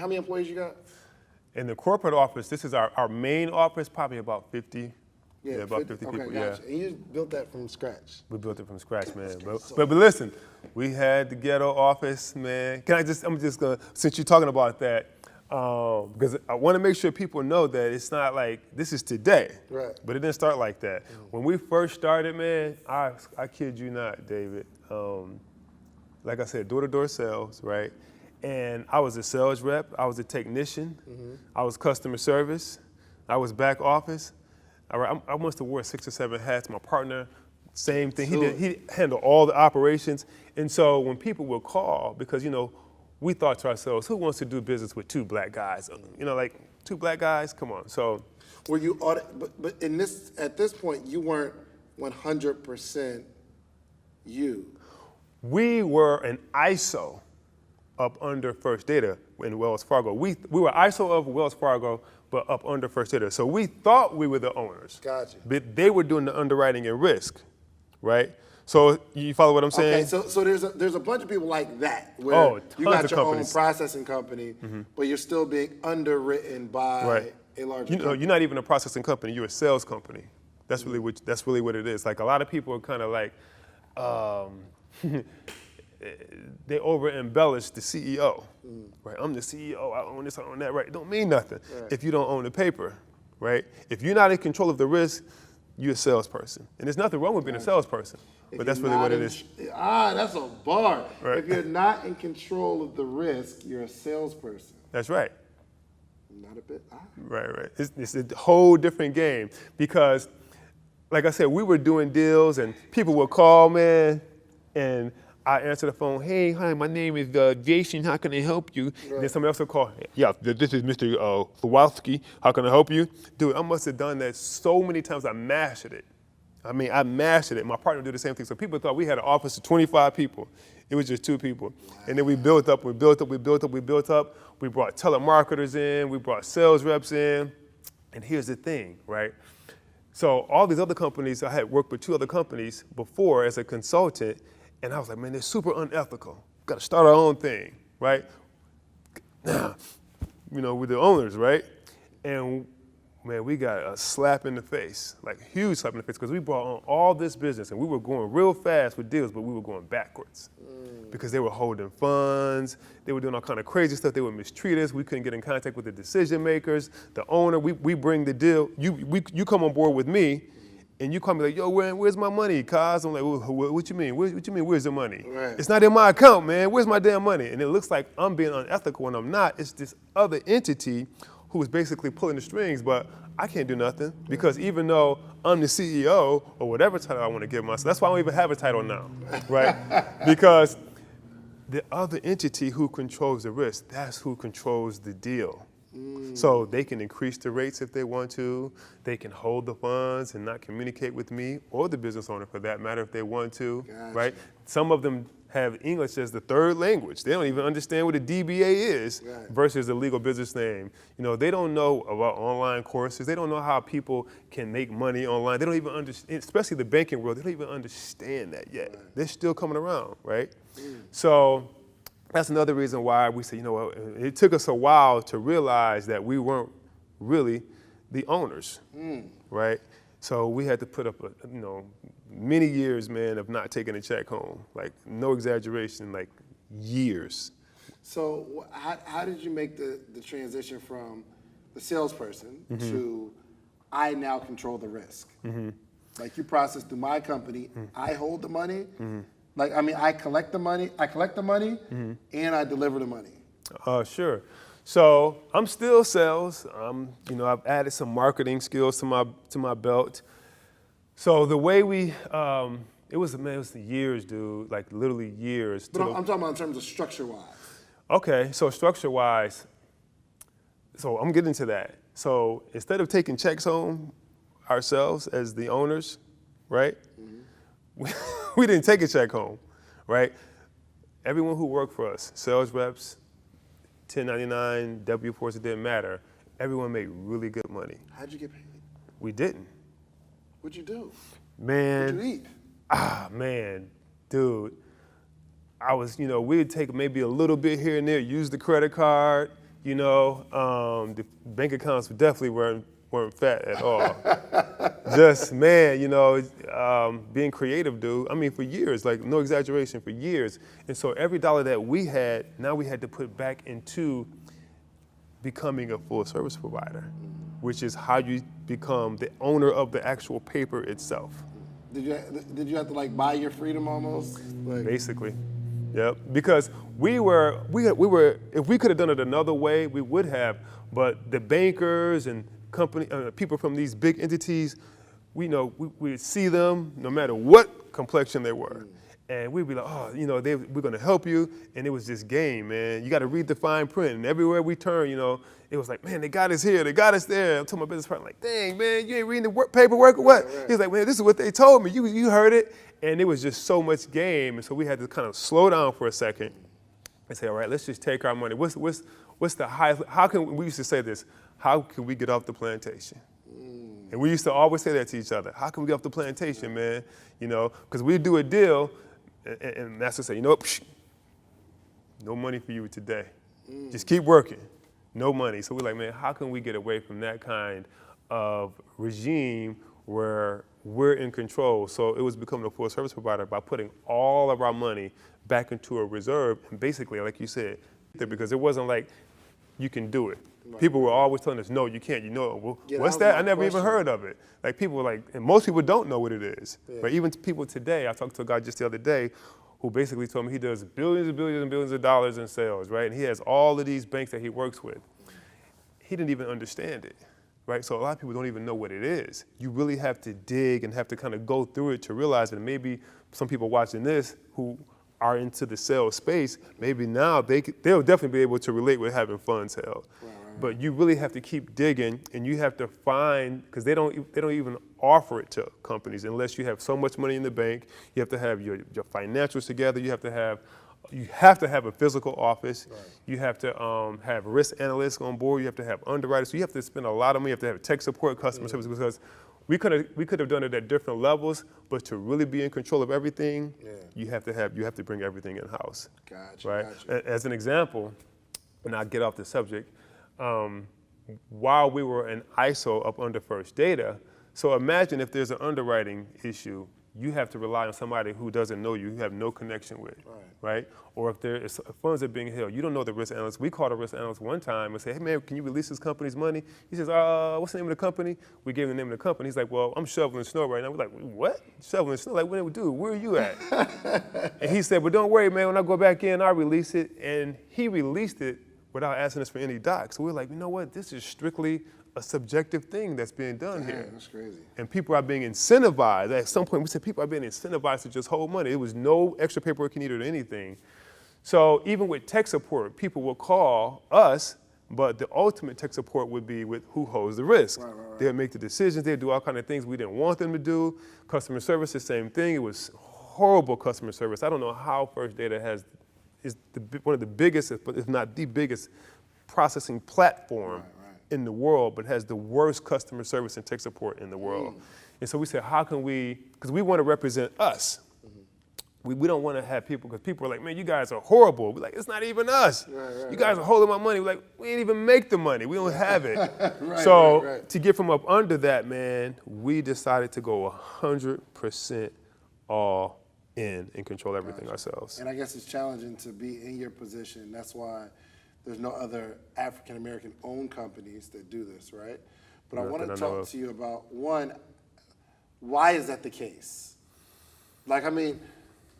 how many employees you got? In the corporate office, this is our main office, probably about 50. Yeah, about 50 people, gotcha. yeah. And you built that from scratch. We built it from scratch, man. But listen, we had the Ghetto Office, man. I'm just gonna, since you're talking about that, because I want to make sure people know that it's not like this is today, right? But it didn't start like that. When we first started, man, I kid you not, David. Like I said, door-to-door sales, right? And I was a sales rep. I was a technician. I was customer service. I was back office. I must have wore 6 or 7 hats. My partner, same thing. He handled all the operations. And so when people would call, because we thought to ourselves, who wants to do business with 2 black guys? Like 2 black guys, come on. So, were you but at this point you weren't 100% you. We were an ISO up under First Data in Wells Fargo. We were ISO of Wells Fargo, but up under First Data. So we thought we were the owners. Gotcha. But they were doing the underwriting and risk, right? So you follow what I'm saying? Okay, so there's a bunch of people like that where you got your own processing company, but you're still being underwritten by a larger company. You're not even a processing company, you're a sales company. That's really what it is. Like a lot of people are kind of like, they over-embellish the CEO, right? I'm the CEO, I own this, I own that, right? It don't mean nothing if you don't own the paper, right? If you're not in control of the risk, you're a salesperson. And there's nothing wrong with being a salesperson, but that's really what it is. That's a bar. Right. If you're not in control of the risk, you're a salesperson. That's right. Not a bit. Right. It's a whole different game because, like I said, we were doing deals and people would call, man, and I answer the phone, hey, hi, my name is Jason, how can I help you? Right. And then somebody else will call, yeah, this is Mr. Kowalski, how can I help you? Dude, I must have done that so many times, I mastered it. I mastered it. My partner did the same thing. So people thought we had an office of 25 people. It was just 2 people. And then we built up. We brought telemarketers in, we brought sales reps in. And here's the thing, right? So all these other companies, I had worked with 2 other companies before as a consultant, and I was like, man, they're super unethical. Got to start our own thing, right? Now, we're the owners, right? And man, we got a slap in the face, like huge slap in the face, because we brought on all this business, and we were going real fast with deals, but we were going backwards because they were holding funds, they were doing all kind of crazy stuff, they would mistreat us, we couldn't get in contact with the decision makers, the owner, we bring the deal, you come on board with me, and you call me like, yo, where's my money, Kaz? I'm like, what you mean? What you mean, where's the money? Right. It's not in my account, man. Where's my damn money? And it looks like I'm being unethical when I'm not. It's this other entity who is basically pulling the strings, but I can't do nothing because even though I'm the CEO or whatever title I want to give myself, that's why I don't even have a title now, right? Because the other entity who controls the risk, that's who controls the deal. So they can increase the rates if they want to. They can hold the funds and not communicate with me or the business owner for that matter if they want to, right? Some of them have English as the 3rd language. They don't even understand what a DBA is versus a legal business name. They don't know about online courses. They don't know how people can make money online. They don't even understand, especially the banking world, they don't even understand that yet. They're still coming around, right? So that's another reason why we say, it took us a while to realize that we weren't really the owners, right? So we had to put up, many years, man, of not taking a check home. Like, no exaggeration, like years. So how did you make the transition from the salesperson to I now control the risk? Like you process through my company, I hold the money, I collect the money, and I deliver the money. Sure. So I'm still sales. I've added some marketing skills to my belt. So the way it was the years, dude, like literally years. But I'm talking about in terms of structure-wise. Okay, so structure-wise, so I'm getting to that. So instead of taking checks home ourselves as the owners, right? We didn't take a check home, right? Everyone who worked for us, sales reps, 1099, W-4s, it didn't matter. Everyone made really good money. How'd you get paid? We didn't. What'd you do? Man. What'd you eat? Man, dude. We'd take maybe a little bit here and there, use the credit card, The bank accounts definitely weren't fat at all. Just, man, being creative, dude. I mean, for years, like no exaggeration, for years. And so every dollar that we had, now we had to put back into becoming a full service provider, which is how you become the owner of the actual paper itself. Did you have to like buy your freedom almost? Like, basically, yep. Because we were if we could have done it another way, we would have. But the bankers and people from these big entities, we'd see them no matter what complexion they were. And we'd be like, we're gonna help you. And it was this game, man. You gotta read the fine print. And everywhere we turn, it was like, man, they got us here, they got us there. I'm telling my business partner, like, dang, man, you ain't reading the paperwork or what? Right. He's like, man, this is what they told me. You heard it. And it was just so much game. And so we had to kind of slow down for a second and say, all right, let's just take our money. What's the highest, we used to say this, how can we get off the plantation? And we used to always say that to each other. How can we get off the plantation, man? Because we do a deal, and master say, no money for you today. Just keep working, no money. So we're like, man, how can we get away from that kind of regime where we're in control? So it was becoming a full service provider by putting all of our money back into a reserve, and basically, like you said, because it wasn't like you can do it. Right. People were always telling us, no, you can't. What's that? I never even heard of it. Like people were like, and most people don't know what it is. Yeah. But even people today, I talked to a guy just the other day who basically told me he does billions and billions and billions of dollars in sales, right? And he has all of these banks that he works with. He didn't even understand it, right? So a lot of people don't even know what it is. You really have to dig and have to kind of go through it to realize that maybe some people watching this who are into the sales space, maybe now they'll definitely be able to relate with having funds held. Right. But you really have to keep digging, and you have to find, because they don't even offer it to companies unless you have so much money in the bank. You have to have your financials together. You have to have a physical office. Right. You have to have risk analysts on board. You have to have underwriters. So you have to spend a lot of money. You have to have tech support, customer service, because we could have done it at different levels, but to really be in control of everything, you have to bring everything in house. Gotcha. Right. Gotcha. As an example, and I'll get off the subject. While we were in ISO up under First Data, so imagine if there's an underwriting issue, you have to rely on somebody who doesn't know you have no connection with, right? Or if there is funds are being held, you don't know the risk analyst. We called a risk analyst one time and said, hey man, can you release this company's money? He says, what's the name of the company? We gave him the name of the company. He's like, well, I'm shoveling snow right now. We're like, what? Shoveling snow? Like, dude, where are you at? And he said, well, don't worry, man, when I go back in, I'll release it. And he released it without asking us for any docs. So we're like, you know what? This is strictly a subjective thing that's being done here. That's crazy. And people are being incentivized. At some point, we said people are being incentivized to just hold money. It was no extra paperwork needed or anything. So even with tech support, people will call us, but the ultimate tech support would be with who holds the risk. Right. They'll make the decisions. They'll do all kinds of things we didn't want them to do. Customer service, the same thing. It was horrible customer service. I don't know how First Data is one of the biggest, if not the biggest, processing platform in the world, but has the worst customer service and tech support in the world. And so we said, how can we, because we want to represent us. We don't want to have people, because people are like, man, you guys are horrible. We're like, it's not even us. You guys are holding my money. We're like, we ain't even make the money. We don't have it. To get from up under that, man, we decided to go 100% all in and control everything ourselves. And I guess it's challenging to be in your position. That's why there's no other African-American owned companies that do this, right? But I want to talk to you about, one, why is that the case? Like, I mean,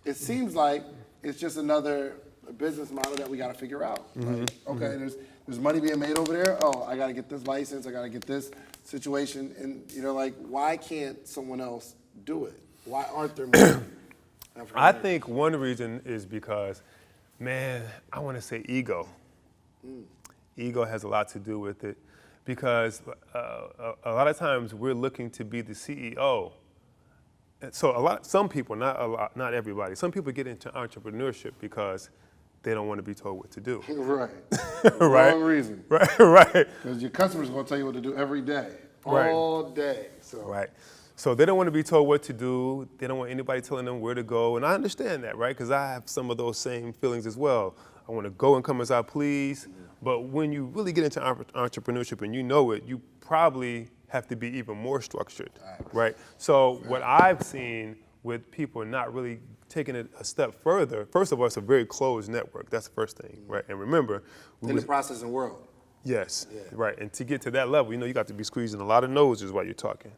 it seems like it's just another business model that we got to figure out. Like, okay, there's money being made over there. Oh, I got to get this license. I got to get this situation. And, like, why can't someone else do it? Why aren't there more? I think one reason is because, man, I want to say ego. Ego has a lot to do with it, because a lot of times we're looking to be the CEO. So some people, not everybody, some people get into entrepreneurship because they don't want to be told what to do. Right. Right. Wrong reason. Right. Because your customers are going to tell you what to do every day, all day. So. Right. So they don't want to be told what to do. They don't want anybody telling them where to go. And I understand that, right? Because I have some of those same feelings as well. I want to go and come as I please, But when you really get into entrepreneurship and you know it, you probably have to be even more structured, right? So what I've seen with people not really taking it a step further, first of all, it's a very closed network. That's the first thing, right? And remember, In the processing world. yes, right. And to get to that level, you got to be squeezing a lot of noses while you're talking,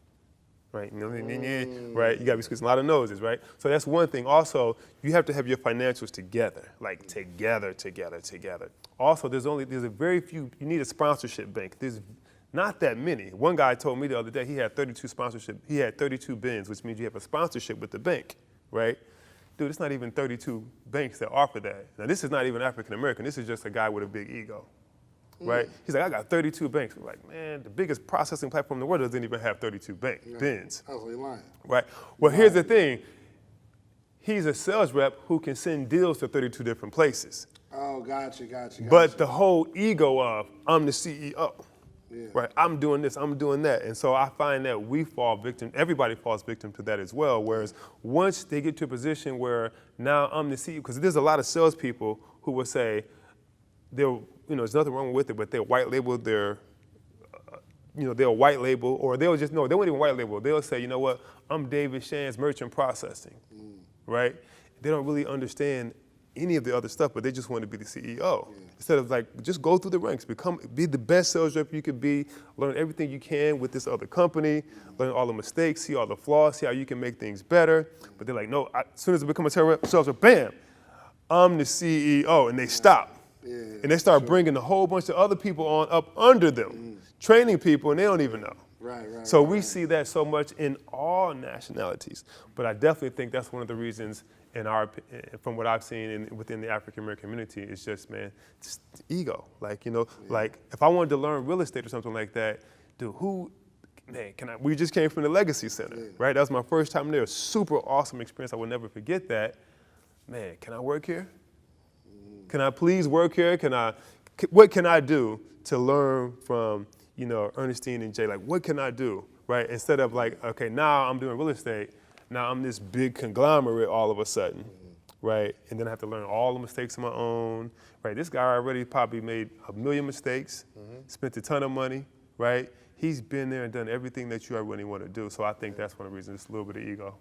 right? Right? You got to be squeezing a lot of noses, right? So that's one thing. Also, you have to have your financials together, like together. Also, there's a very few. You need a sponsorship bank. There's not that many. One guy told me the other day he had 32 sponsorship. He had 32 bins, which means you have a sponsorship with the bank, right? Dude, it's not even 32 banks that offer that. Now, this is not even African American. This is just a guy with a big ego, right? He's like, I got 32 banks. We're like, man, the biggest processing platform in the world doesn't even have 32 bins. Oh, you're lying. Right? Well, here's the thing. He's a sales rep who can send deals to 32 different places. Oh, gotcha. But the whole ego of, I'm the CEO. Yeah. Right, I'm doing this, I'm doing that. And so I find that we fall victim, everybody falls victim to that as well. Whereas once they get to a position where now I'm the CEO, because there's a lot of salespeople who will say, there's nothing wrong with it, but they'll white label they'll white label, or they'll just, no, they won't even white label. They'll say, you know what, I'm David Shan's merchant processing, right? They don't really understand any of the other stuff, but they just want to be the CEO. Instead of just go through the ranks, be the best sales rep you could be, learn everything you can with this other company, learn all the mistakes, see all the flaws, see how you can make things better. But they're like, no, as soon as I become a sales rep, bam, I'm the CEO, and they stop. And they start bringing a whole bunch of other people on up under them, training people, and they don't even know. So we see that so much in all nationalities. But I definitely think that's one of the reasons from what I've seen within the African American community, is just, man, just ego. Like if I wanted to learn real estate or something like that, dude, we just came from the Legacy Center, right? That was my first time there. Super awesome experience. I will never forget that. Man, can I work here? Can I please work here? What can I do to learn from, Ernestine and Jay? Like, what can I do, right? Instead of okay, now I'm doing real estate. Now I'm this big conglomerate all of a sudden, right? And then I have to learn all the mistakes of my own, right? This guy already probably made 1 million mistakes, spent a ton of money, right? He's been there and done everything that you really want to do. So I think that's one of the reasons, it's a little bit of ego.